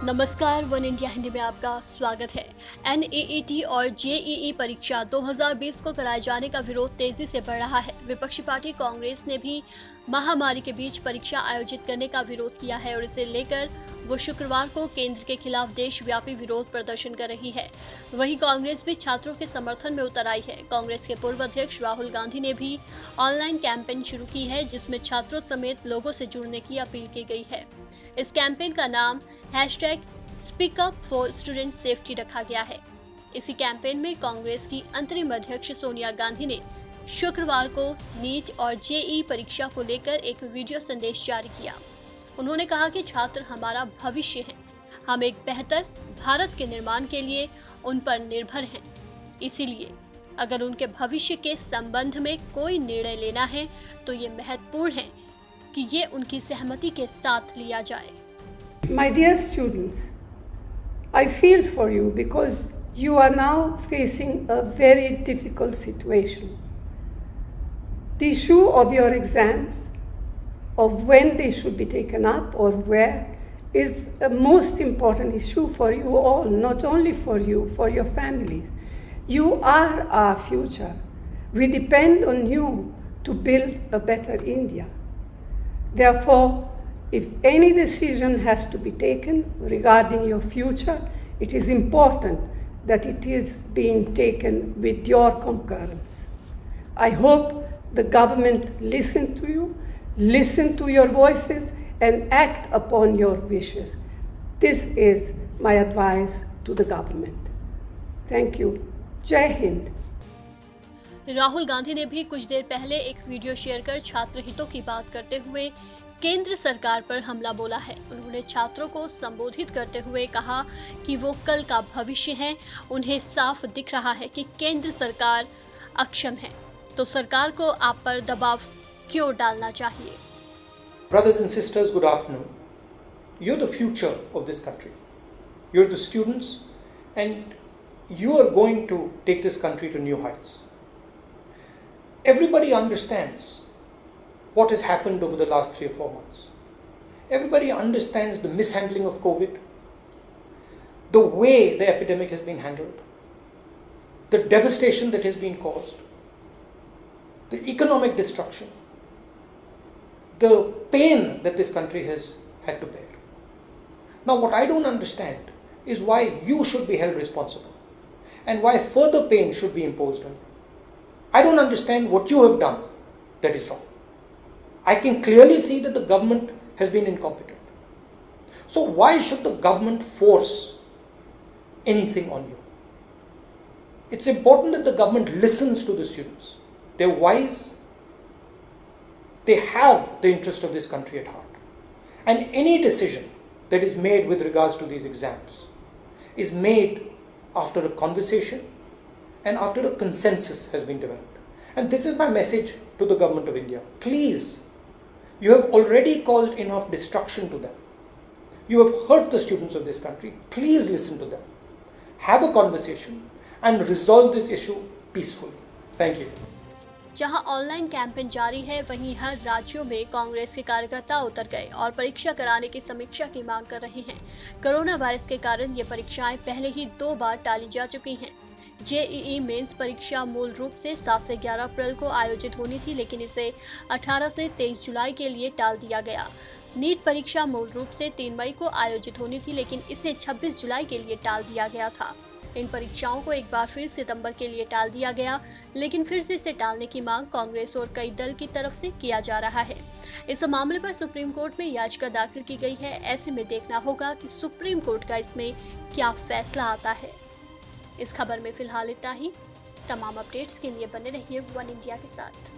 नमस्कार, one India Hindi में आपका स्वागत है। एनईईटी और जेईई परीक्षा 2020 को कराए जाने का विरोध तेजी से बढ़ रहा है। विपक्षी पार्टी कांग्रेस ने भी महामारी के बीच परीक्षा आयोजित करने का विरोध किया है और इसे लेकर वो शुक्रवार को केंद्र के खिलाफ देशव्यापी विरोध प्रदर्शन कर रही है। वहीं कांग्रेस भी छात्रों के समर्थन में उतर आई है। कांग्रेस के पूर्व अध्यक्ष राहुल गांधी ने भी ऑनलाइन कैंपेन शुरू की है, जिसमें छात्रों समेत लोगों से जुड़ने की अपील की गई है। इस कैंपेन का नाम #स्पीकअप फॉर स्टूडेंट सेफ्टी रखा गया है। इसी कैंपेन में कांग्रेस की अंतरिम अध्यक्ष सोनिया गांधी ने शुक्रवार को नीट और जेईई परीक्षा को लेकर एक वीडियो संदेश जारी किया। उन्होंने कहा कि छात्र हमारा भविष्य हैं। हम एक बेहतर भारत के निर्माण के लिए उन पर निर्भर हैं। इसीलिए अगर उनके भविष्य के संबंध में कोई निर्णय लेना है तो ये महत्वपूर्ण है कि ये उनकी सहमति के साथ लिया जाए। My dear students, I feel for you because you are now facing a very difficult situation. The issue of your exams, of when they should be taken up or where, is a most important issue for you all, not only for you, for your families. You are our future. We depend on you to build a better India. Therefore, if any decision has to be taken regarding your future, it is important that it is being taken with your concurrence. I hope the government listen to you, listen to your voices, and act upon your wishes. This is my advice to the government. Thank you. Jai Hind. Rahul Gandhi ने भी कुछ देर पहले एक video share कर छात्र हितों की बात करते हुए केंद्र सरकार पर हमला बोला है। उन्होंने छात्रों को संबोधित करते हुए कहा कि वो कल का भविष्य हैं। उन्हें साफ दिख रहा है कि केंद्र सरकार अक्षम है, तो सरकार को आप पर दबाव क्यों डालना चाहिए। Brothers and sisters, good afternoon. You're the future of this country. You're the students, and you are going to take this country to new heights. Everybody understands what has happened over the last 3 or 4 months. Everybody understands the mishandling of COVID, the way the epidemic has been handled, the devastation that has been caused, the economic destruction, the pain that this country has had to bear. Now, what I don't understand is why you should be held responsible and why further pain should be imposed on you. I don't understand what you have done that is wrong. I can clearly see that the government has been incompetent. So why should the government force anything on you? It's important that the government listens to the students. They're wise. They have the interest of this country at heart. And any decision that is made with regards to these exams is made after a conversation and after a consensus has been developed. And this is my message to the government of India. Please, you have already caused enough destruction to them. You have hurt the students of this country. Please listen to them. Have a conversation and resolve this issue peacefully. Thank you. जहां online campaign जारी है, वहीं हर राज्यों में कांग्रेस के कार्यकर्ता उतर गए और परीक्षा कराने की समीक्षा की मांग कर रहे हैं। कोरोना वायरस के कारण ये परीक्षाएं पहले ही 2 बार टाली जा चुकी हैं। जेईई मेंस परीक्षा मूल रूप से 7 से 11 अप्रैल को आयोजित होनी थी, लेकिन इसे 18 से 23 जुलाई के लिए टाल दिया गया। नीट परीक्षा मूल रूप से 3 मई को आयोजित होनी थी, लेकिन इसे 26 जुलाई के लिए टाल दिया गया था। इन परीक्षाओं को एक बार फिर सितंबर के लिए टाल दिया गया, लेकिन फिर से इसे टालने की मांग कांग्रेस और कई दल की तरफ से किया जा रहा है। इस मामले पर सुप्रीम कोर्ट में याचिका दाखिल की गई है। ऐसे में देखना होगा कि सुप्रीम कोर्ट का इसमें क्या फैसला आता है। इस खबर में फिलहाल इतना ही। तमाम अपडेट्स के लिए बने रहिए वन इंडिया के साथ।